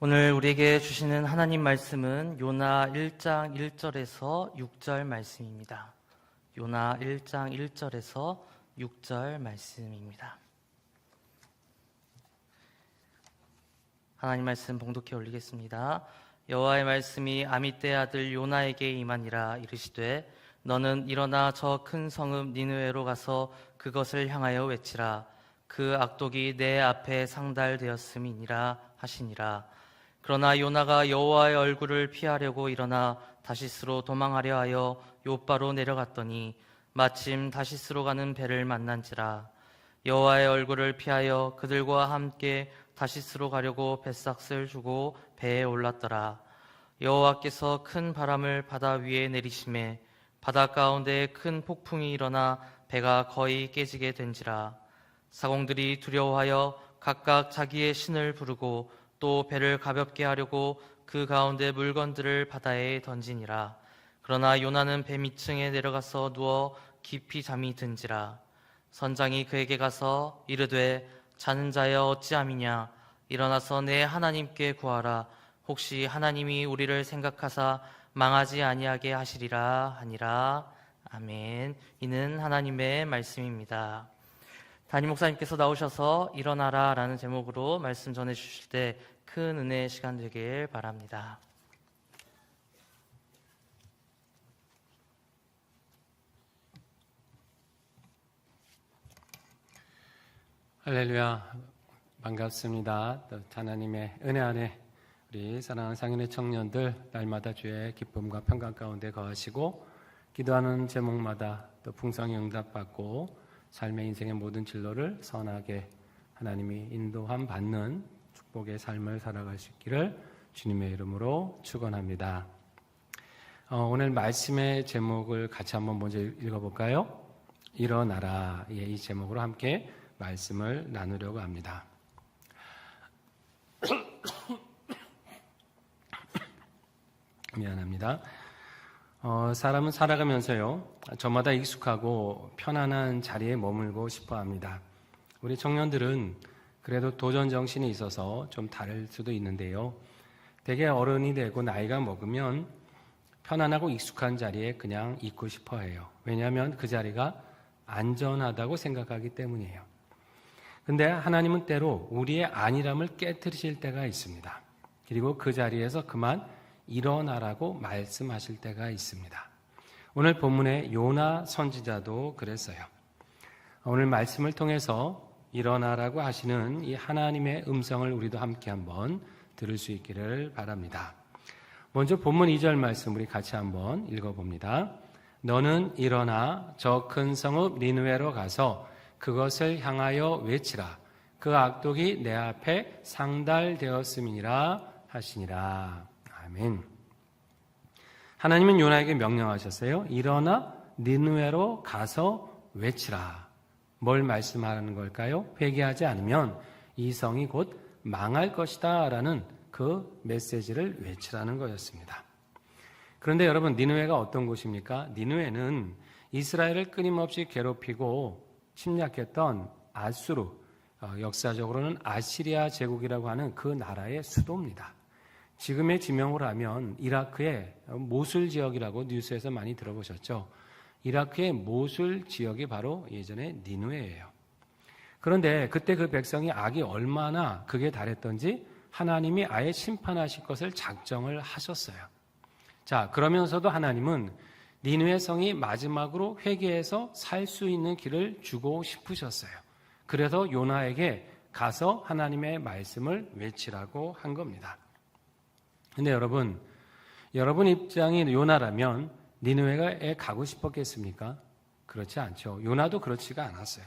오늘 우리에게 주시는 하나님 말씀은 요나 1장 1절에서 6절 말씀입니다. 요나 1장 1절에서 6절 말씀입니다. 하나님 말씀 봉독해 올리겠습니다. 여호와의 말씀이 아미떼 아들 요나에게 임하니라. 이르시되 너는 일어나 저 큰 성읍 니느웨로 가서 그것을 향하여 외치라. 그 악독이 내 앞에 상달되었음이니라 하시니라. 그러나 요나가 여호와의 얼굴을 피하려고 일어나 다시스로 도망하려 하여 욥바로 내려갔더니 마침 다시스로 가는 배를 만난지라. 여호와의 얼굴을 피하여 그들과 함께 다시스로 가려고 뱃삭을 주고 배에 올랐더라. 여호와께서 큰 바람을 바다 위에 내리심에 바다 가운데 큰 폭풍이 일어나 배가 거의 깨지게 된지라. 사공들이 두려워하여 각각 자기의 신을 부르고 또 배를 가볍게 하려고 그 가운데 물건들을 바다에 던지니라. 그러나 요나는 배 밑층에 내려가서 누워 깊이 잠이 든지라. 선장이 그에게 가서 이르되 자는 자여 어찌함이냐. 일어나서 내 하나님께 구하라. 혹시 하나님이 우리를 생각하사 망하지 아니하게 하시리라 하니라. 아멘. 이는 하나님의 말씀입니다. 담임 목사님께서 나오셔서 일어나라 라는 제목으로 말씀 전해주실 때 큰 은혜의 시간 되길 바랍니다. 할렐루야, 반갑습니다. 또 하나님의 은혜 안에 우리 사랑하는 상인의 청년들 날마다 주의 기쁨과 평강 가운데 거하시고 기도하는 제목마다 또 풍성히 응답받고 삶의 인생의 모든 진로를 선하게 하나님이 인도함 받는 축복의 삶을 살아갈 수 있기를 주님의 이름으로 축원합니다. 오늘 말씀의 제목을 같이 한번 먼저 읽어볼까요? 일어나라. 이 제목으로 함께 말씀을 나누려고 합니다. 미안합니다. 사람은 살아가면서요, 저마다 익숙하고 편안한 자리에 머물고 싶어 합니다. 우리 청년들은 그래도 도전 정신이 있어서 좀 다를 수도 있는데요. 대개 어른이 되고 나이가 먹으면 편안하고 익숙한 자리에 그냥 있고 싶어 해요. 왜냐하면 그 자리가 안전하다고 생각하기 때문이에요. 근데 하나님은 때로 우리의 안일함을 깨트리실 때가 있습니다. 그리고 그 자리에서 그만 일어나라고 말씀하실 때가 있습니다. 오늘 본문의 요나 선지자도 그랬어요. 오늘 말씀을 통해서 일어나라고 하시는 이 하나님의 음성을 우리도 함께 한번 들을 수 있기를 바랍니다. 먼저 본문 2절 말씀 우리 같이 한번 읽어봅니다. 너는 일어나 저 큰 성읍 니느웨로 가서 그것을 향하여 외치라. 그 악독이 내 앞에 상달되었음이니라 하시니라. 아멘. 하나님은 요나에게 명령하셨어요. 일어나 니느웨로 가서 외치라. 뭘 말씀하는 걸까요? 회개하지 않으면 이 성이 곧 망할 것이다 라는 그 메시지를 외치라는 거였습니다. 그런데 여러분, 니느웨가 어떤 곳입니까? 니느웨는 이스라엘을 끊임없이 괴롭히고 침략했던 아수르, 역사적으로는 아시리아 제국이라고 하는 그 나라의 수도입니다. 지금의 지명으로 하면 이라크의 모술 지역이라고 뉴스에서 많이 들어보셨죠? 이라크의 모술 지역이 바로 예전에 니느웨예요. 그런데 그때 그 백성이 악이 얼마나 극에 달했던지 하나님이 아예 심판하실 것을 작정을 하셨어요. 자, 그러면서도 하나님은 니느웨 성이 마지막으로 회개해서 살 수 있는 길을 주고 싶으셨어요. 그래서 요나에게 가서 하나님의 말씀을 외치라고 한 겁니다. 근데 여러분 입장이 요나라면 니느웨에 가고 싶었겠습니까? 그렇지 않죠. 요나도 그렇지가 않았어요.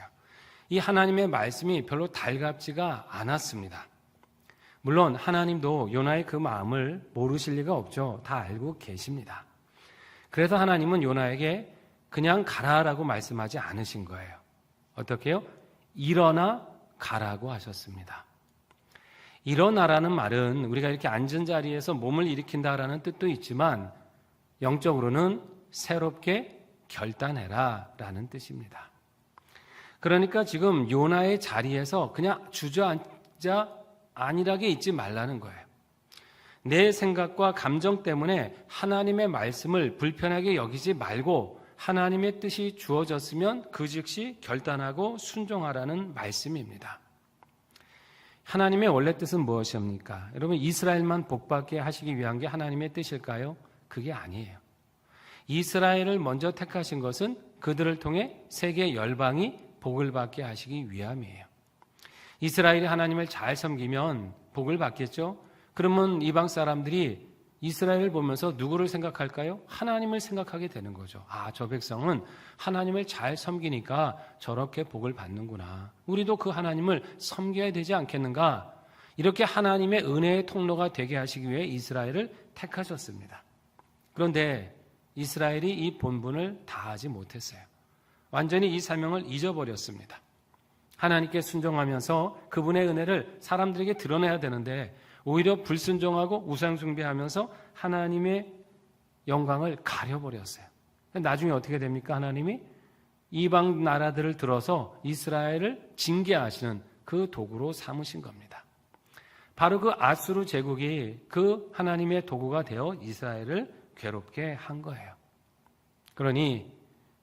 이 하나님의 말씀이 별로 달갑지가 않았습니다. 물론 하나님도 요나의 그 마음을 모르실 리가 없죠. 다 알고 계십니다. 그래서 하나님은 요나에게 그냥 가라라고 말씀하지 않으신 거예요. 어떻게 해요? 일어나 가라고 하셨습니다. 일어나라는 말은 우리가 이렇게 앉은 자리에서 몸을 일으킨다라는 뜻도 있지만 영적으로는 새롭게 결단해라 라는 뜻입니다. 그러니까 지금 요나의 자리에서 그냥 주저앉아 안일하게 있지 말라는 거예요. 내 생각과 감정 때문에 하나님의 말씀을 불편하게 여기지 말고 하나님의 뜻이 주어졌으면 그 즉시 결단하고 순종하라는 말씀입니다. 하나님의 원래 뜻은 무엇입니까? 여러분, 이스라엘만 복받게 하시기 위한 게 하나님의 뜻일까요? 그게 아니에요. 이스라엘을 먼저 택하신 것은 그들을 통해 세계 열방이 복을 받게 하시기 위함이에요. 이스라엘이 하나님을 잘 섬기면 복을 받겠죠? 그러면 이방 사람들이 이스라엘을 보면서 누구를 생각할까요? 하나님을 생각하게 되는 거죠. 아, 저 백성은 하나님을 잘 섬기니까 저렇게 복을 받는구나. 우리도 그 하나님을 섬겨야 되지 않겠는가? 이렇게 하나님의 은혜의 통로가 되게 하시기 위해 이스라엘을 택하셨습니다. 그런데 이스라엘이 이 본분을 다하지 못했어요. 완전히 이 사명을 잊어버렸습니다. 하나님께 순종하면서 그분의 은혜를 사람들에게 드러내야 되는데 오히려 불순종하고 우상 숭배하면서 하나님의 영광을 가려버렸어요. 나중에 어떻게 됩니까? 하나님이 이방 나라들을 들어서 이스라엘을 징계하시는 그 도구로 삼으신 겁니다. 바로 그 아수르 제국이 그 하나님의 도구가 되어 이스라엘을 괴롭게 한 거예요. 그러니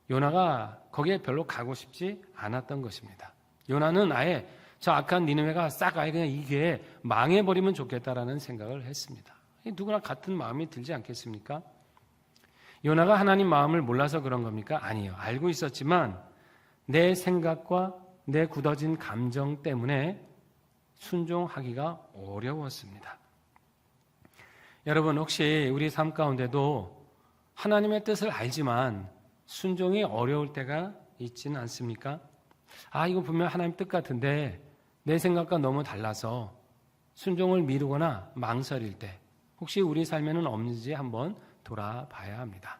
요나가 거기에 별로 가고 싶지 않았던 것입니다. 요나는 아예 저 악한 니느웨가 싹 아예 그냥 이게 망해버리면 좋겠다라는 생각을 했습니다. 누구나 같은 마음이 들지 않겠습니까? 요나가 하나님 마음을 몰라서 그런 겁니까? 아니에요. 알고 있었지만 내 생각과 내 굳어진 감정 때문에 순종하기가 어려웠습니다. 여러분, 혹시 우리 삶 가운데도 하나님의 뜻을 알지만 순종이 어려울 때가 있지는 않습니까? 아, 이거 분명 하나님 뜻 같은데 내 생각과 너무 달라서 순종을 미루거나 망설일 때 혹시 우리 삶에는 없는지 한번 돌아봐야 합니다.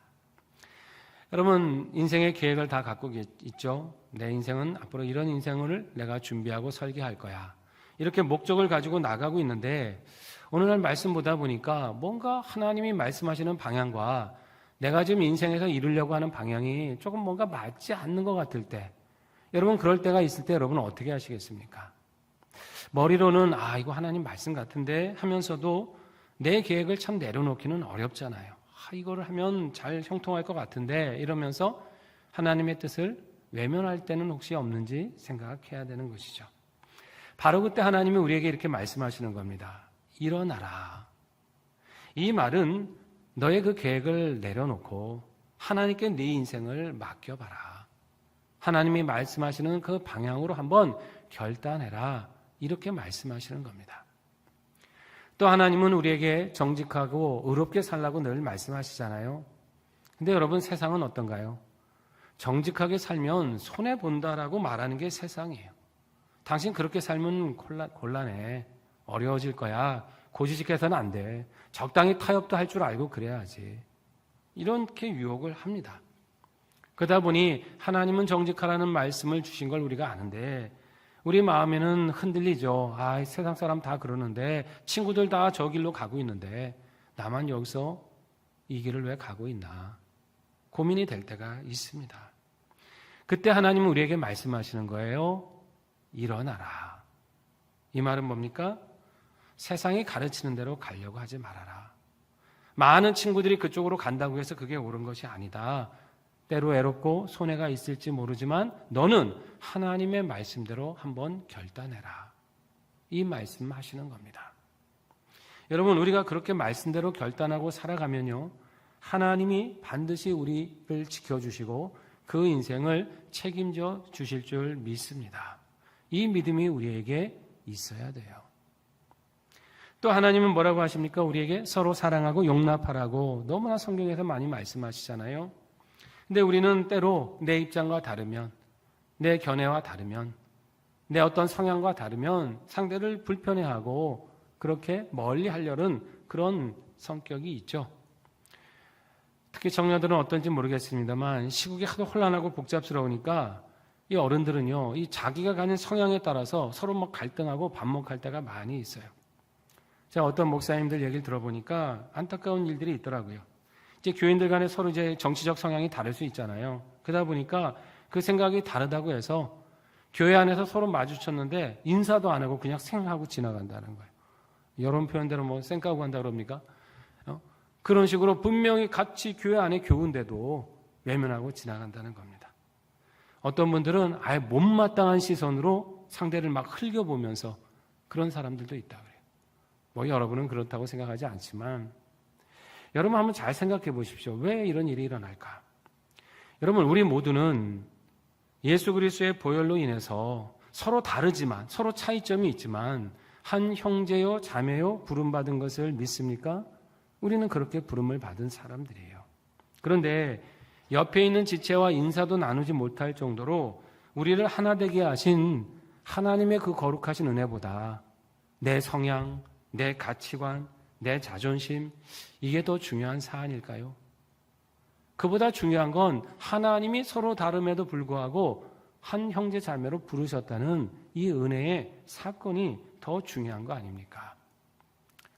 여러분, 인생의 계획을 다 갖고 있죠. 내 인생은 앞으로 이런 인생을 내가 준비하고 설계할 거야. 이렇게 목적을 가지고 나가고 있는데 오늘날 말씀 보다 보니까 뭔가 하나님이 말씀하시는 방향과 내가 지금 인생에서 이루려고 하는 방향이 조금 뭔가 맞지 않는 것 같을 때, 여러분 그럴 때가 있을 때 여러분은 어떻게 하시겠습니까? 머리로는 아, 이거 하나님 말씀 같은데 하면서도 내 계획을 참 내려놓기는 어렵잖아요. 아, 이거를 하면 잘 형통할 것 같은데 이러면서 하나님의 뜻을 외면할 때는 혹시 없는지 생각해야 되는 것이죠. 바로 그때 하나님이 우리에게 이렇게 말씀하시는 겁니다. 일어나라. 이 말은 너의 그 계획을 내려놓고 하나님께 네 인생을 맡겨봐라. 하나님이 말씀하시는 그 방향으로 한번 결단해라. 이렇게 말씀하시는 겁니다. 또 하나님은 우리에게 정직하고 의롭게 살라고 늘 말씀하시잖아요. 근데 여러분, 세상은 어떤가요? 정직하게 살면 손해본다라고 말하는 게 세상이에요. 당신 그렇게 살면 곤란해. 어려워질 거야. 고지식해서는 안 돼. 적당히 타협도 할 줄 알고 그래야지. 이렇게 유혹을 합니다. 그러다 보니 하나님은 정직하라는 말씀을 주신 걸 우리가 아는데 우리 마음에는 흔들리죠. 아, 세상 사람 다 그러는데 친구들 다 저 길로 가고 있는데 나만 여기서 이 길을 왜 가고 있나 고민이 될 때가 있습니다. 그때 하나님은 우리에게 말씀하시는 거예요. 일어나라. 이 말은 뭡니까? 세상이 가르치는 대로 가려고 하지 말아라. 많은 친구들이 그쪽으로 간다고 해서 그게 옳은 것이 아니다. 때로 외롭고 손해가 있을지 모르지만 너는 하나님의 말씀대로 한번 결단해라. 이 말씀 하시는 겁니다. 여러분, 우리가 그렇게 말씀대로 결단하고 살아가면요, 하나님이 반드시 우리를 지켜주시고 그 인생을 책임져 주실 줄 믿습니다. 이 믿음이 우리에게 있어야 돼요. 또 하나님은 뭐라고 하십니까? 우리에게 서로 사랑하고 용납하라고 너무나 성경에서 많이 말씀하시잖아요. 근데 우리는 때로 내 입장과 다르면, 내 견해와 다르면, 내 어떤 성향과 다르면 상대를 불편해하고 그렇게 멀리 하려는 그런 성격이 있죠. 특히 청년들은 어떤지 모르겠습니다만 시국이 하도 혼란하고 복잡스러우니까 이 어른들은요, 이 자기가 가진 성향에 따라서 서로 막 갈등하고 반목할 때가 많이 있어요. 제가 어떤 목사님들 얘기를 들어보니까 안타까운 일들이 있더라고요. 이제 교인들 간에 서로 이제 정치적 성향이 다를 수 있잖아요. 그러다 보니까 그 생각이 다르다고 해서 교회 안에서 서로 마주쳤는데 인사도 안 하고 그냥 생하고 지나간다는 거예요. 여론 표현대로 뭐 쌩까고 간다 그럽니까? 그런 식으로 분명히 같이 교회 안에 교우인데도 외면하고 지나간다는 겁니다. 어떤 분들은 아예 못마땅한 시선으로 상대를 막 흘겨보면서 그런 사람들도 있다 그래요. 뭐 여러분은 그렇다고 생각하지 않지만 여러분 한번 잘 생각해 보십시오. 왜 이런 일이 일어날까? 여러분 우리 모두는 예수 그리스도의 보혈로 인해서 서로 다르지만 서로 차이점이 있지만 한 형제요 자매요 부름받은 것을 믿습니까? 우리는 그렇게 부름을 받은 사람들이에요. 그런데 옆에 있는 지체와 인사도 나누지 못할 정도로 우리를 하나 되게 하신 하나님의 그 거룩하신 은혜보다 내 성향, 내 가치관, 내 자존심 이게 더 중요한 사안일까요? 그보다 중요한 건 하나님이 서로 다름에도 불구하고 한 형제 자매로 부르셨다는 이 은혜의 사건이 더 중요한 거 아닙니까?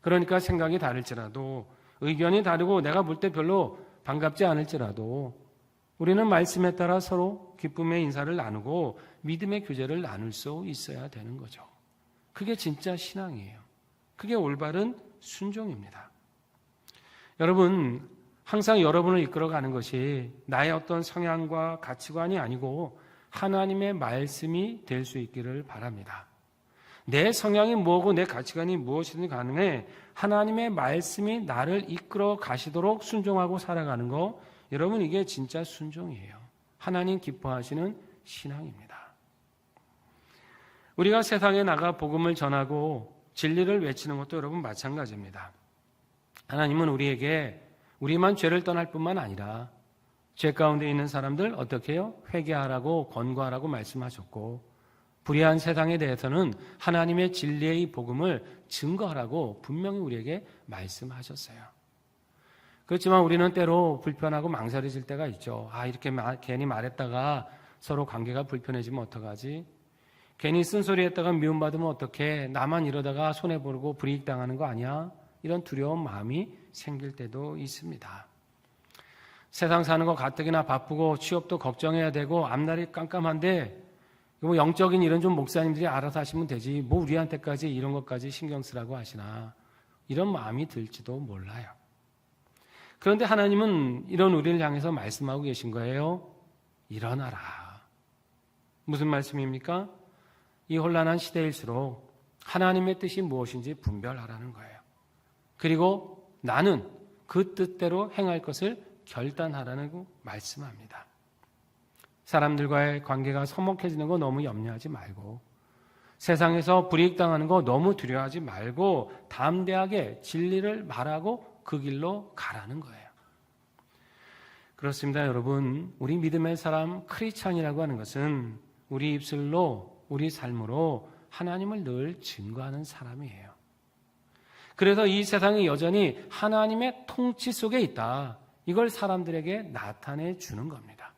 그러니까 생각이 다를지라도 의견이 다르고 내가 볼 때 별로 반갑지 않을지라도 우리는 말씀에 따라 서로 기쁨의 인사를 나누고 믿음의 교제를 나눌 수 있어야 되는 거죠. 그게 진짜 신앙이에요. 그게 올바른 순종입니다. 여러분, 항상 여러분을 이끌어가는 것이 나의 어떤 성향과 가치관이 아니고 하나님의 말씀이 될 수 있기를 바랍니다. 내 성향이 뭐고 내 가치관이 무엇이든 가능해 하나님의 말씀이 나를 이끌어 가시도록 순종하고 살아가는 거, 여러분 이게 진짜 순종이에요. 하나님 기뻐하시는 신앙입니다. 우리가 세상에 나가 복음을 전하고 진리를 외치는 것도 여러분 마찬가지입니다. 하나님은 우리에게 우리만 죄를 떠날 뿐만 아니라 죄 가운데 있는 사람들 어떻게 해요? 회개하라고 권고하라고 말씀하셨고 불의한 세상에 대해서는 하나님의 진리의 복음을 증거하라고 분명히 우리에게 말씀하셨어요. 그렇지만 우리는 때로 불편하고 망설여질 때가 있죠. 이렇게 괜히 말했다가 서로 관계가 불편해지면 어떡하지? 괜히 쓴소리했다가 미움받으면 어떡해? 나만 이러다가 손해보고 불이익 당하는 거 아니야? 이런 두려운 마음이 생길 때도 있습니다. 세상 사는 거 가뜩이나 바쁘고 취업도 걱정해야 되고 앞날이 깜깜한데 뭐 영적인 일은 좀 목사님들이 알아서 하시면 되지 뭐 우리한테까지 이런 것까지 신경 쓰라고 하시나 이런 마음이 들지도 몰라요. 그런데 하나님은 이런 우리를 향해서 말씀하고 계신 거예요. 일어나라. 무슨 말씀입니까? 이 혼란한 시대일수록 하나님의 뜻이 무엇인지 분별하라는 거예요. 그리고 나는 그 뜻대로 행할 것을 결단하라는 말씀합니다. 사람들과의 관계가 서먹해지는 거 너무 염려하지 말고 세상에서 불이익당하는 거 너무 두려워하지 말고 담대하게 진리를 말하고 그 길로 가라는 거예요. 그렇습니다, 여러분. 우리 믿음의 사람 크리스찬이라고 하는 것은 우리 입술로 우리 삶으로 하나님을 늘 증거하는 사람이에요. 그래서 이 세상이 여전히 하나님의 통치 속에 있다. 이걸 사람들에게 나타내 주는 겁니다.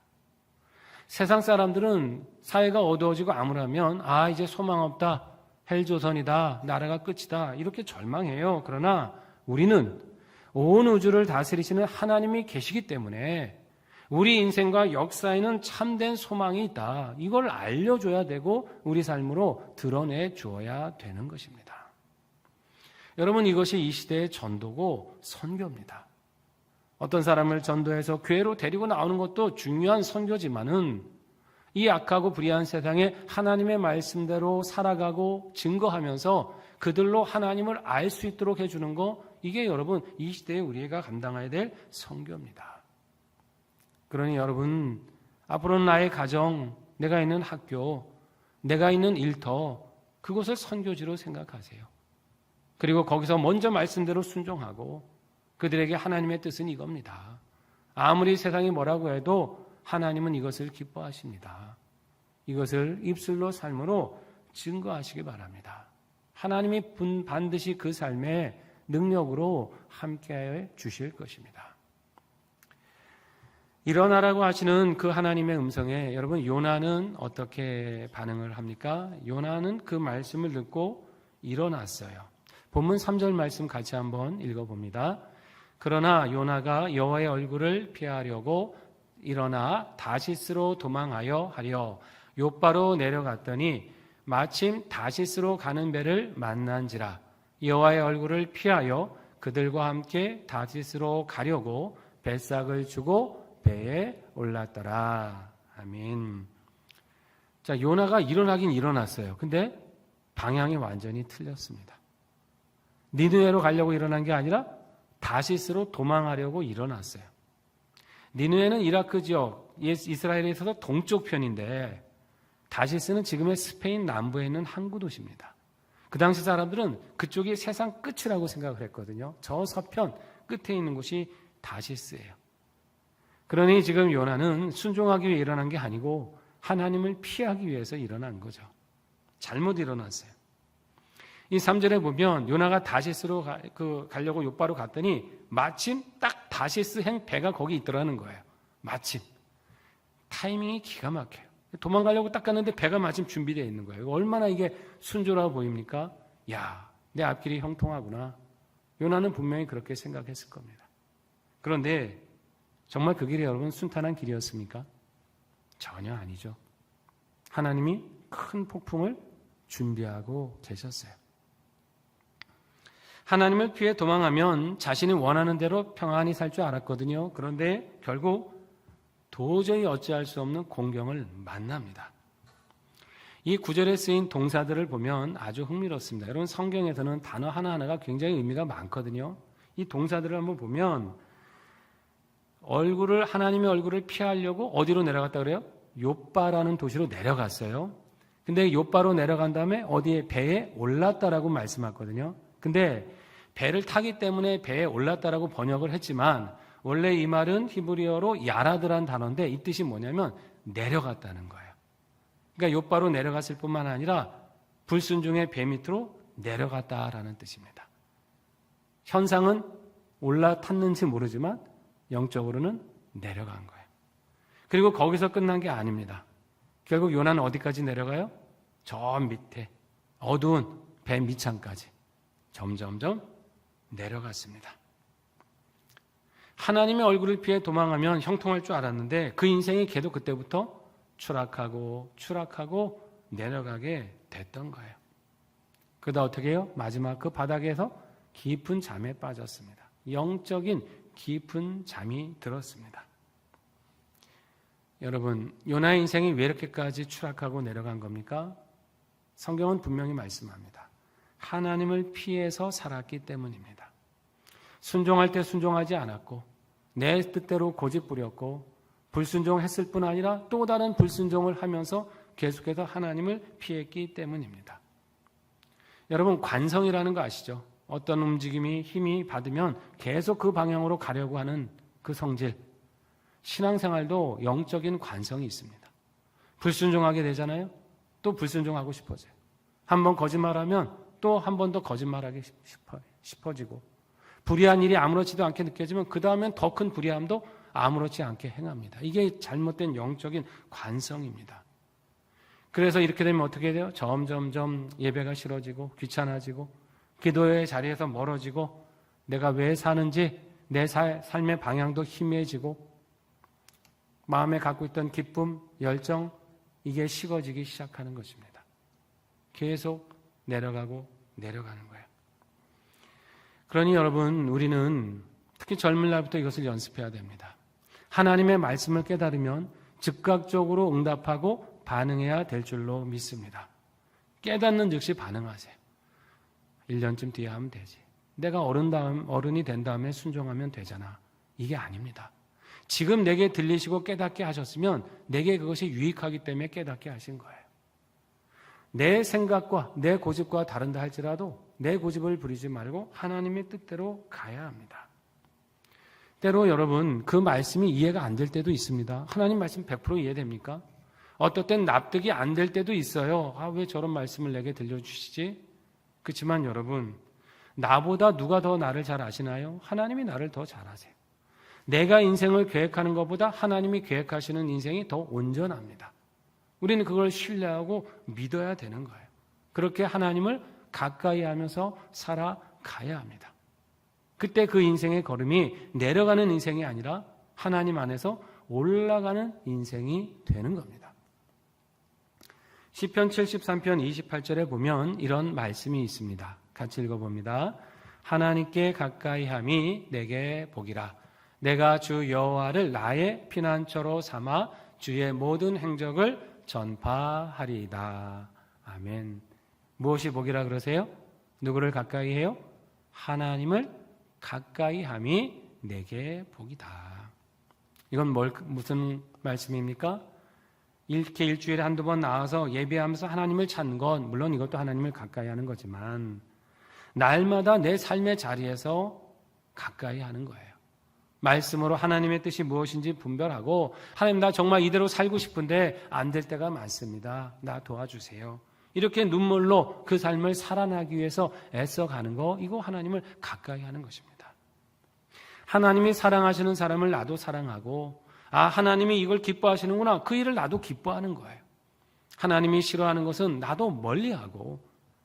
세상 사람들은 사회가 어두워지고 암울하면 이제 소망 없다. 헬조선이다. 나라가 끝이다. 이렇게 절망해요. 그러나 우리는 온 우주를 다스리시는 하나님이 계시기 때문에 우리 인생과 역사에는 참된 소망이 있다. 이걸 알려줘야 되고 우리 삶으로 드러내 주어야 되는 것입니다. 여러분 이것이 이 시대의 전도고 선교입니다. 어떤 사람을 전도해서 교회로 데리고 나오는 것도 중요한 선교지만은 이 악하고 불의한 세상에 하나님의 말씀대로 살아가고 증거하면서 그들로 하나님을 알 수 있도록 해주는 거 이게 여러분 이 시대에 우리가 감당해야 될 선교입니다. 그러니 여러분 앞으로는 나의 가정, 내가 있는 학교, 내가 있는 일터 그곳을 선교지로 생각하세요. 그리고 거기서 먼저 말씀대로 순종하고 그들에게 하나님의 뜻은 이겁니다. 아무리 세상이 뭐라고 해도 하나님은 이것을 기뻐하십니다. 이것을 입술로 삶으로 증거하시기 바랍니다. 하나님이 반드시 그 삶에 능력으로 함께해 주실 것입니다. 일어나라고 하시는 그 하나님의 음성에 여러분 요나는 어떻게 반응을 합니까? 요나는 그 말씀을 듣고 일어났어요. 본문 3절 말씀 같이 한번 읽어봅니다. 그러나 요나가 여호와의 얼굴을 피하려고 일어나 다시스로 도망하여 하려 욥바로 내려갔더니 마침 다시스로 가는 배를 만난지라. 여호와의 얼굴을 피하여 그들과 함께 다시스로 가려고 뱃삭을 주고 배에 올랐더라. 아멘. 자, 요나가 일어나긴 일어났어요. 근데 방향이 완전히 틀렸습니다. 니느웨로 가려고 일어난 게 아니라 다시스로 도망하려고 일어났어요. 니느웨는 이라크 지역, 이스라엘에 있어서 동쪽 편인데 다시스는 지금의 스페인 남부에 있는 항구 도시입니다. 그 당시 사람들은 그쪽이 세상 끝이라고 생각을 했거든요. 저 서편 끝에 있는 곳이 다시스예요. 그러니 지금 요나는 순종하기 위해 일어난 게 아니고 하나님을 피하기 위해서 일어난 거죠. 잘못 일어났어요. 이 3절에 보면 요나가 다시스로 가려고 요바로 갔더니 마침 딱 다시스행 배가 거기 있더라는 거예요. 마침. 타이밍이 기가 막혀요. 도망가려고 딱 갔는데 배가 마침 준비되어 있는 거예요. 얼마나 이게 순조로워 보입니까? 야, 내 앞길이 형통하구나. 요나는 분명히 그렇게 생각했을 겁니다. 그런데 정말 그 길이 여러분 순탄한 길이었습니까? 전혀 아니죠. 하나님이 큰 폭풍을 준비하고 계셨어요. 하나님을 피해 도망하면 자신이 원하는 대로 평안히 살 줄 알았거든요. 그런데 결국 도저히 어찌할 수 없는 공경을 만납니다. 이 구절에 쓰인 동사들을 보면 아주 흥미롭습니다. 여러분 성경에서는 단어 하나하나가 굉장히 의미가 많거든요. 이 동사들을 한번 보면 하나님의 얼굴을 피하려고 어디로 내려갔다 그래요? 욥바라는 도시로 내려갔어요. 근데 욥바로 내려간 다음에 어디에 배에 올랐다라고 말씀하거든요. 근데 배를 타기 때문에 배에 올랐다라고 번역을 했지만 원래 이 말은 히브리어로 야라드란 단어인데 이 뜻이 뭐냐면 내려갔다는 거예요. 그러니까 욥바로 내려갔을 뿐만 아니라 불순종의 배 밑으로 내려갔다라는 뜻입니다. 현상은 올라탔는지 모르지만 영적으로는 내려간 거예요. 그리고 거기서 끝난 게 아닙니다. 결국 요나는 어디까지 내려가요? 저 밑에 어두운 배 밑창까지 점점점 내려갔습니다. 하나님의 얼굴을 피해 도망하면 형통할 줄 알았는데 그 인생이 걔도 그때부터 추락하고 내려가게 됐던 거예요. 그러다 어떻게 해요? 마지막 그 바닥에서 깊은 잠에 빠졌습니다. 영적인 깊은 잠이 들었습니다. 여러분, 요나의 인생이 왜 이렇게까지 추락하고 내려간 겁니까? 성경은 분명히 말씀합니다. 하나님을 피해서 살았기 때문입니다. 순종할 때 순종하지 않았고 내 뜻대로 고집 부렸고 불순종했을 뿐 아니라 또 다른 불순종을 하면서 계속해서 하나님을 피했기 때문입니다. 여러분 관성이라는 거 아시죠? 어떤 움직임이 힘이 받으면 계속 그 방향으로 가려고 하는 그 성질. 신앙생활도 영적인 관성이 있습니다. 불순종하게 되잖아요. 또 불순종하고 싶어져요. 한번 거짓말하면 또 한 번 더 거짓말하기 싶어지고 불의한 일이 아무렇지도 않게 느껴지면 그 다음엔 더 큰 불의함도 아무렇지 않게 행합니다. 이게 잘못된 영적인 관성입니다. 그래서 이렇게 되면 어떻게 돼요? 점점점 예배가 싫어지고 귀찮아지고 기도의 자리에서 멀어지고 내가 왜 사는지 내 삶의 방향도 희미해지고 마음에 갖고 있던 기쁨, 열정 이게 식어지기 시작하는 것입니다. 계속 내려가는 거예요. 그러니 여러분 우리는 특히 젊은 날부터 이것을 연습해야 됩니다. 하나님의 말씀을 깨달으면 즉각적으로 응답하고 반응해야 될 줄로 믿습니다. 깨닫는 즉시 반응하세요. 1년쯤 뒤에 하면 되지. 내가 어른이 된 다음에 순종하면 되잖아. 이게 아닙니다. 지금 내게 들리시고 깨닫게 하셨으면 내게 그것이 유익하기 때문에 깨닫게 하신 거예요. 내 생각과 내 고집과 다른다 할지라도 내 고집을 부리지 말고 하나님의 뜻대로 가야 합니다. 때로 여러분 그 말씀이 이해가 안 될 때도 있습니다. 하나님 말씀 100% 이해됩니까? 어떨 땐 납득이 안 될 때도 있어요. 왜 저런 말씀을 내게 들려주시지? 그렇지만 여러분 나보다 누가 더 나를 잘 아시나요? 하나님이 나를 더 잘 아세요. 내가 인생을 계획하는 것보다 하나님이 계획하시는 인생이 더 온전합니다. 우리는 그걸 신뢰하고 믿어야 되는 거예요. 그렇게 하나님을 가까이 하면서 살아가야 합니다. 그때 그 인생의 걸음이 내려가는 인생이 아니라 하나님 안에서 올라가는 인생이 되는 겁니다. 시편 73편 28절에 보면 이런 말씀이 있습니다. 같이 읽어봅니다. 하나님께 가까이함이 내게 복이라. 내가 주 여호와를 나의 피난처로 삼아 주의 모든 행적을 전파하리이다. 아멘. 무엇이 복이라 그러세요? 누구를 가까이 해요? 하나님을 가까이함이 내게 복이다. 이건 무슨 말씀입니까? 이렇게 일주일에 한두 번 나와서 예배하면서 하나님을 찾는 건 물론 이것도 하나님을 가까이 하는 거지만 날마다 내 삶의 자리에서 가까이 하는 거예요. 말씀으로 하나님의 뜻이 무엇인지 분별하고 하나님 나 정말 이대로 살고 싶은데 안 될 때가 많습니다. 나 도와주세요. 이렇게 눈물로 그 삶을 살아나기 위해서 애써가는 거 이거 하나님을 가까이 하는 것입니다. 하나님이 사랑하시는 사람을 나도 사랑하고 하나님이 이걸 기뻐하시는구나 그 일을 나도 기뻐하는 거예요. 하나님이 싫어하는 것은 나도 멀리하고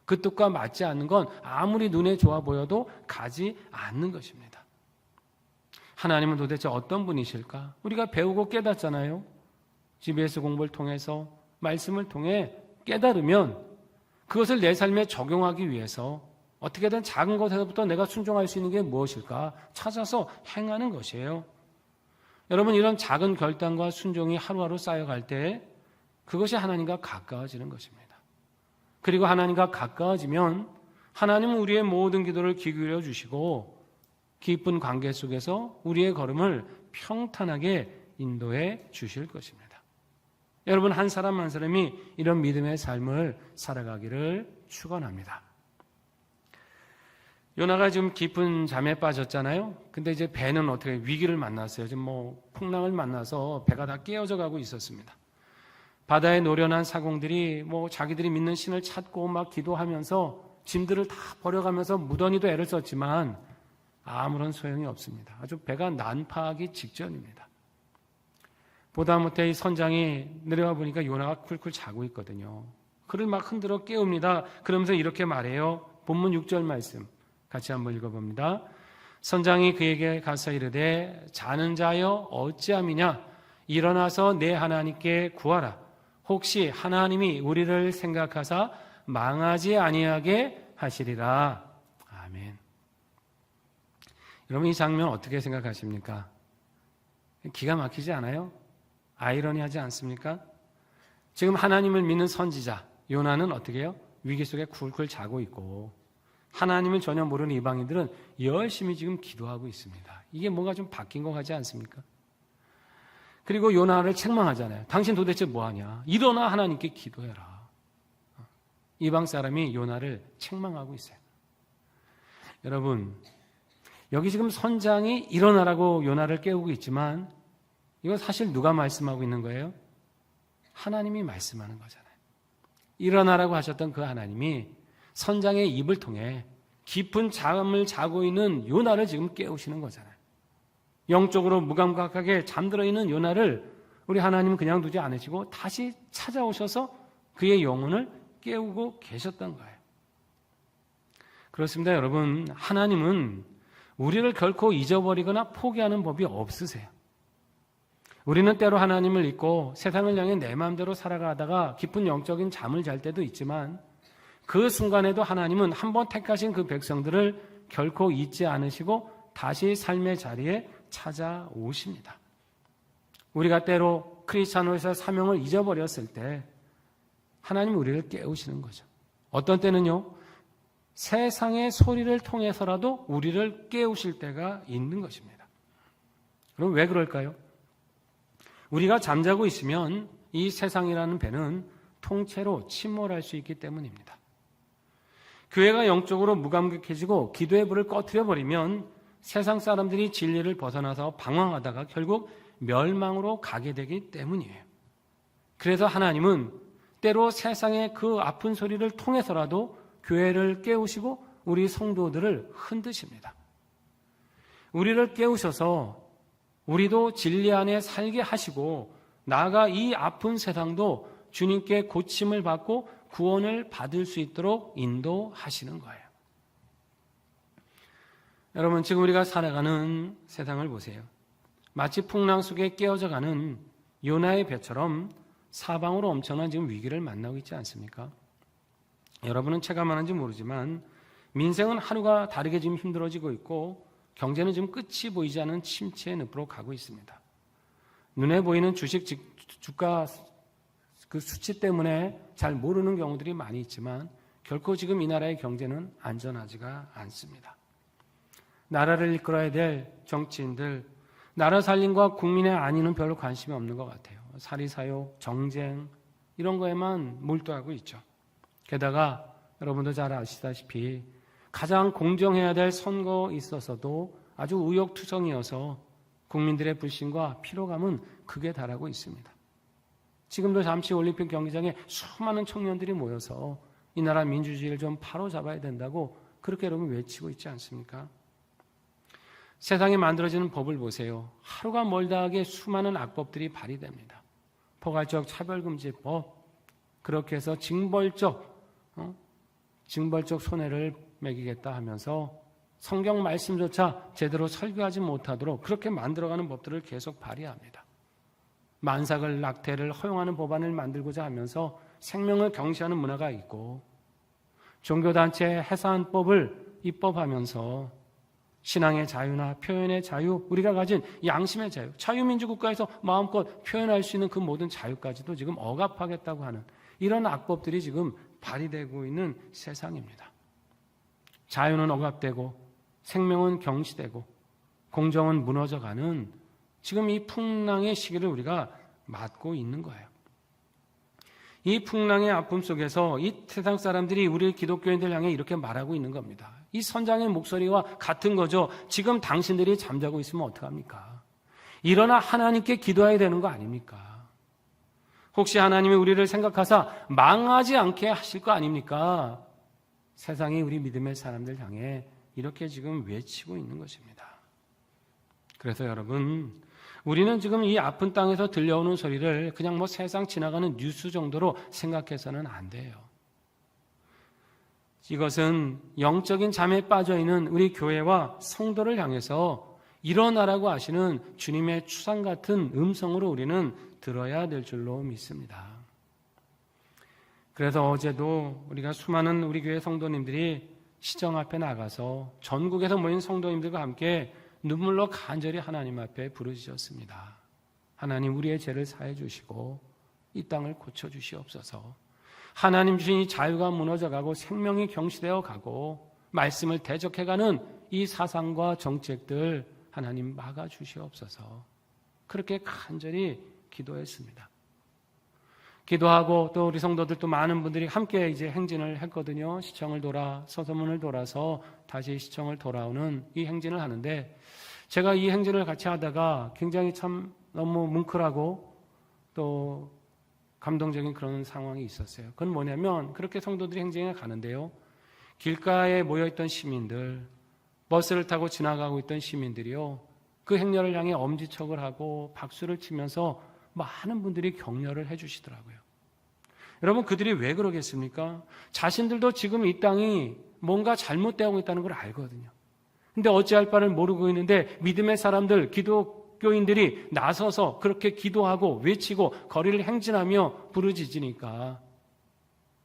그 뜻과 맞지 않는 건 아무리 눈에 좋아 보여도 가지 않는 것입니다. 하나님은 도대체 어떤 분이실까? 우리가 배우고 깨닫잖아요. GBS 공부를 통해서 말씀을 통해 깨달으면 그것을 내 삶에 적용하기 위해서 어떻게든 작은 것에서부터 내가 순종할 수 있는 게 무엇일까 찾아서 행하는 것이에요. 여러분 이런 작은 결단과 순종이 하루하루 쌓여갈 때 그것이 하나님과 가까워지는 것입니다. 그리고 하나님과 가까워지면 하나님은 우리의 모든 기도를 귀 기울여 주시고 깊은 관계 속에서 우리의 걸음을 평탄하게 인도해 주실 것입니다. 여러분 한 사람 한 사람이 이런 믿음의 삶을 살아가기를 축원합니다. 요나가 지금 깊은 잠에 빠졌잖아요. 근데 이제 배는 어떻게 위기를 만났어요. 지금 풍랑을 만나서 배가 다 깨어져 가고 있었습니다. 바다에 노련한 사공들이 자기들이 믿는 신을 찾고 막 기도하면서 짐들을 다 버려가면서 무던히도 애를 썼지만 아무런 소용이 없습니다. 아주 배가 난파하기 직전입니다. 보다 못해 이 선장이 내려와 보니까 요나가 쿨쿨 자고 있거든요. 그를 막 흔들어 깨웁니다. 그러면서 이렇게 말해요. 본문 6절 말씀 같이 한번 읽어봅니다. 선장이 그에게 가서 이르되 자는 자여 어찌함이냐 일어나서 내 하나님께 구하라. 혹시 하나님이 우리를 생각하사 망하지 아니하게 하시리라. 아멘. 여러분 이 장면 어떻게 생각하십니까? 기가 막히지 않아요? 아이러니하지 않습니까? 지금 하나님을 믿는 선지자 요나는 어떻게 해요? 위기 속에 쿨쿨 자고 있고 하나님을 전혀 모르는 이방인들은 열심히 지금 기도하고 있습니다. 이게 뭔가 좀 바뀐 것 같지 않습니까? 그리고 요나를 책망하잖아요. 당신 도대체 뭐하냐? 일어나 하나님께 기도해라. 이방 사람이 요나를 책망하고 있어요. 여러분 여기 지금 선장이 일어나라고 요나를 깨우고 있지만 이건 사실 누가 말씀하고 있는 거예요? 하나님이 말씀하는 거잖아요. 일어나라고 하셨던 그 하나님이 선장의 입을 통해 깊은 잠을 자고 있는 요나를 지금 깨우시는 거잖아요. 영적으로 무감각하게 잠들어 있는 요나를 우리 하나님은 그냥 두지 않으시고 다시 찾아오셔서 그의 영혼을 깨우고 계셨던 거예요. 그렇습니다. 여러분 하나님은 우리를 결코 잊어버리거나 포기하는 법이 없으세요. 우리는 때로 하나님을 잊고 세상을 향해 내 마음대로 살아가다가 깊은 영적인 잠을 잘 때도 있지만 그 순간에도 하나님은 한번 택하신 그 백성들을 결코 잊지 않으시고 다시 삶의 자리에 찾아오십니다. 우리가 때로 크리스찬으로서 사명을 잊어버렸을 때 하나님이 우리를 깨우시는 거죠. 어떤 때는요. 세상의 소리를 통해서라도 우리를 깨우실 때가 있는 것입니다. 그럼 왜 그럴까요? 우리가 잠자고 있으면 이 세상이라는 배는 통째로 침몰할 수 있기 때문입니다. 교회가 영적으로 무감각해지고 기도의 불을 꺼트려버리면 세상 사람들이 진리를 벗어나서 방황하다가 결국 멸망으로 가게 되기 때문이에요. 그래서 하나님은 때로 세상의 그 아픈 소리를 통해서라도 교회를 깨우시고 우리 성도들을 흔드십니다. 우리를 깨우셔서 우리도 진리 안에 살게 하시고 나아가 이 아픈 세상도 주님께 고침을 받고 구원을 받을 수 있도록 인도하시는 거예요. 여러분 지금 우리가 살아가는 세상을 보세요. 마치 풍랑 속에 깨어져가는 요나의 배처럼 사방으로 엄청난 지금 위기를 만나고 있지 않습니까? 여러분은 체감하는지 모르지만 민생은 하루가 다르게 지금 힘들어지고 있고 경제는 지금 끝이 보이지 않는 침체의 늪으로 가고 있습니다. 눈에 보이는 주가 그 수치 때문에 잘 모르는 경우들이 많이 있지만 결코 지금 이 나라의 경제는 안전하지가 않습니다. 나라를 이끌어야 될 정치인들, 나라 살림과 국민의 안위는 별로 관심이 없는 것 같아요. 사리사욕, 정쟁 이런 거에만 몰두하고 있죠. 게다가 여러분도 잘 아시다시피 가장 공정해야 될 선거에 있어서도 아주 의욕투성이어서 국민들의 불신과 피로감은 극에 달하고 있습니다. 지금도 잠시 올림픽 경기장에 수많은 청년들이 모여서 이 나라 민주주의를 좀 바로잡아야 된다고 그렇게 여러분 외치고 있지 않습니까? 세상에 만들어지는 법을 보세요. 하루가 멀다 하게 수많은 악법들이 발의됩니다. 포괄적 차별금지법, 그렇게 해서 징벌적 손해를 매기겠다 하면서 성경 말씀조차 제대로 설교하지 못하도록 그렇게 만들어가는 법들을 계속 발의합니다. 만삭을 낙태를 허용하는 법안을 만들고자 하면서 생명을 경시하는 문화가 있고 종교단체 해산법을 입법하면서 신앙의 자유나 표현의 자유, 우리가 가진 양심의 자유, 자유민주국가에서 마음껏 표현할 수 있는 그 모든 자유까지도 지금 억압하겠다고 하는 이런 악법들이 지금 발의되고 있는 세상입니다. 자유는 억압되고 생명은 경시되고 공정은 무너져가는 지금 이 풍랑의 시기를 우리가 맞고 있는 거예요. 이 풍랑의 아픔 속에서 이 세상 사람들이 우리 기독교인들 향해 이렇게 말하고 있는 겁니다. 이 선장의 목소리와 같은 거죠. 지금 당신들이 잠자고 있으면 어떡합니까? 일어나 하나님께 기도해야 되는 거 아닙니까? 혹시 하나님이 우리를 생각하사 망하지 않게 하실 거 아닙니까? 세상이 우리 믿음의 사람들 향해 이렇게 지금 외치고 있는 것입니다. 그래서 여러분, 우리는 지금 이 아픈 땅에서 들려오는 소리를 그냥 세상 지나가는 뉴스 정도로 생각해서는 안 돼요. 이것은 영적인 잠에 빠져있는 우리 교회와 성도를 향해서 일어나라고 하시는 주님의 추상 같은 음성으로 우리는 들어야 될 줄로 믿습니다. 그래서 어제도 우리가 수많은 우리 교회 성도님들이 시정 앞에 나가서 전국에서 모인 성도님들과 함께 눈물로 간절히 하나님 앞에 부르짖었습니다. 하나님, 우리의 죄를 사해 주시고 이 땅을 고쳐 주시옵소서. 하나님 주신 이 자유가 무너져가고 생명이 경시되어 가고 말씀을 대적해가는 이 사상과 정책들 하나님 막아 주시옵소서. 그렇게 간절히 기도했습니다. 기도하고 또 우리 성도들 또 많은 분들이 함께 이제 행진을 했거든요. 시청을 돌아 서서문을 돌아서 다시 시청을 돌아오는 이 행진을 하는데 제가 이 행진을 같이 하다가 굉장히 참 너무 뭉클하고 또 감동적인 그런 상황이 있었어요. 그건 뭐냐면 그렇게 성도들이 행진에 가는데요. 길가에 모여있던 시민들, 버스를 타고 지나가고 있던 시민들이요. 그 행렬을 향해 엄지척을 하고 박수를 치면서 많은 분들이 격려를 해주시더라고요. 여러분, 그들이 왜 그러겠습니까? 자신들도 지금 이 땅이 뭔가 잘못되고 있다는 걸 알거든요. 근데 어찌할 바를 모르고 있는데 믿음의 사람들, 기독교인들이 나서서 그렇게 기도하고 외치고 거리를 행진하며 부르짖으니까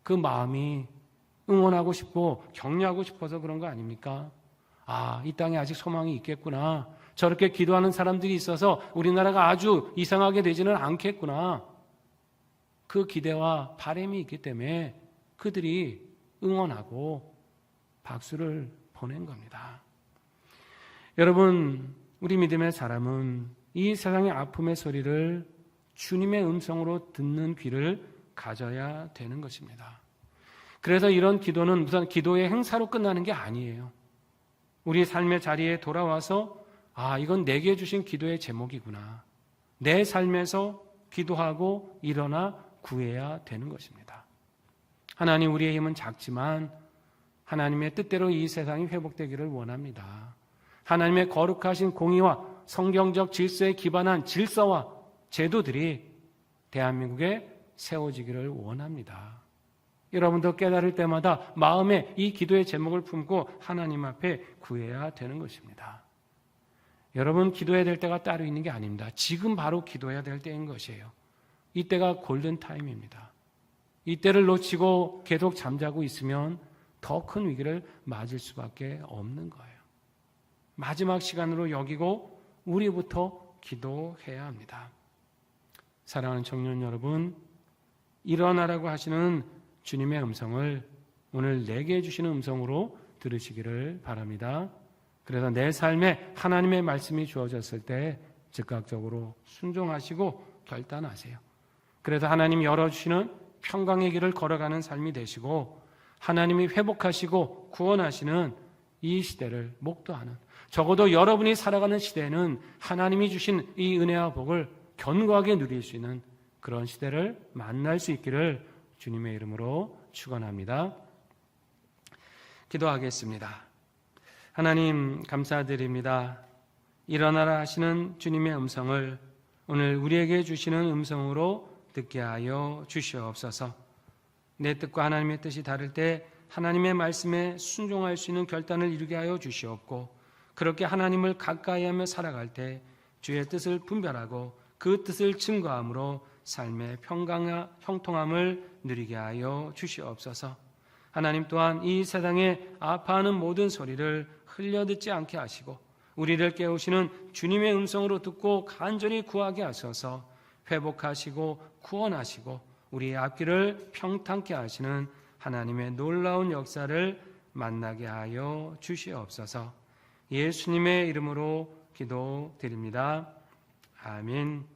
그 마음이 응원하고 싶고 격려하고 싶어서 그런 거 아닙니까? 아, 이 땅에 아직 소망이 있겠구나. 저렇게 기도하는 사람들이 있어서 우리나라가 아주 이상하게 되지는 않겠구나. 그 기대와 바람이 있기 때문에 그들이 응원하고 박수를 보낸 겁니다. 여러분, 우리 믿음의 사람은 이 세상의 아픔의 소리를 주님의 음성으로 듣는 귀를 가져야 되는 것입니다. 그래서 이런 기도는 우선 기도의 행사로 끝나는 게 아니에요. 우리 삶의 자리에 돌아와서 아, 이건 내게 주신 기도의 제목이구나. 내 삶에서 기도하고 일어나 구해야 되는 것입니다. 하나님, 우리의 힘은 작지만 하나님의 뜻대로 이 세상이 회복되기를 원합니다. 하나님의 거룩하신 공의와 성경적 질서에 기반한 질서와 제도들이 대한민국에 세워지기를 원합니다. 여러분도 깨달을 때마다 마음에 이 기도의 제목을 품고 하나님 앞에 구해야 되는 것입니다. 여러분, 기도해야 될 때가 따로 있는 게 아닙니다. 지금 바로 기도해야 될 때인 것이에요. 이때가 골든타임입니다. 이때를 놓치고 계속 잠자고 있으면 더 큰 위기를 맞을 수밖에 없는 거예요. 마지막 시간으로 여기고 우리부터 기도해야 합니다. 사랑하는 청년 여러분, 일어나라고 하시는 주님의 음성을 오늘 내게 주시는 음성으로 들으시기를 바랍니다. 그래서 내 삶에 하나님의 말씀이 주어졌을 때 즉각적으로 순종하시고 결단하세요. 그래서 하나님이 열어주시는 평강의 길을 걸어가는 삶이 되시고 하나님이 회복하시고 구원하시는 이 시대를 목도하는, 적어도 여러분이 살아가는 시대에는 하나님이 주신 이 은혜와 복을 견고하게 누릴 수 있는 그런 시대를 만날 수 있기를 주님의 이름으로 축원합니다. 기도하겠습니다. 하나님 감사드립니다. 일어나라 하시는 주님의 음성을 오늘 우리에게 주시는 음성으로 듣게 하여 주시옵소서. 내 뜻과 하나님의 뜻이 다를 때 하나님의 말씀에 순종할 수 있는 결단을 이루게 하여 주시옵고, 그렇게 하나님을 가까이하며 살아갈 때 주의 뜻을 분별하고 그 뜻을 증거함으로 삶의 평강과 형통함을 누리게 하여 주시옵소서. 하나님 또한 이 세상에 아파하는 모든 소리를 흘려듣지 않게 하시고 우리를 깨우시는 주님의 음성으로 듣고 간절히 구하게 하셔서 회복하시고 구원하시고 우리의 앞길을 평탄케 하시는 하나님의 놀라운 역사를 만나게 하여 주시옵소서. 예수님의 이름으로 기도드립니다. 아멘.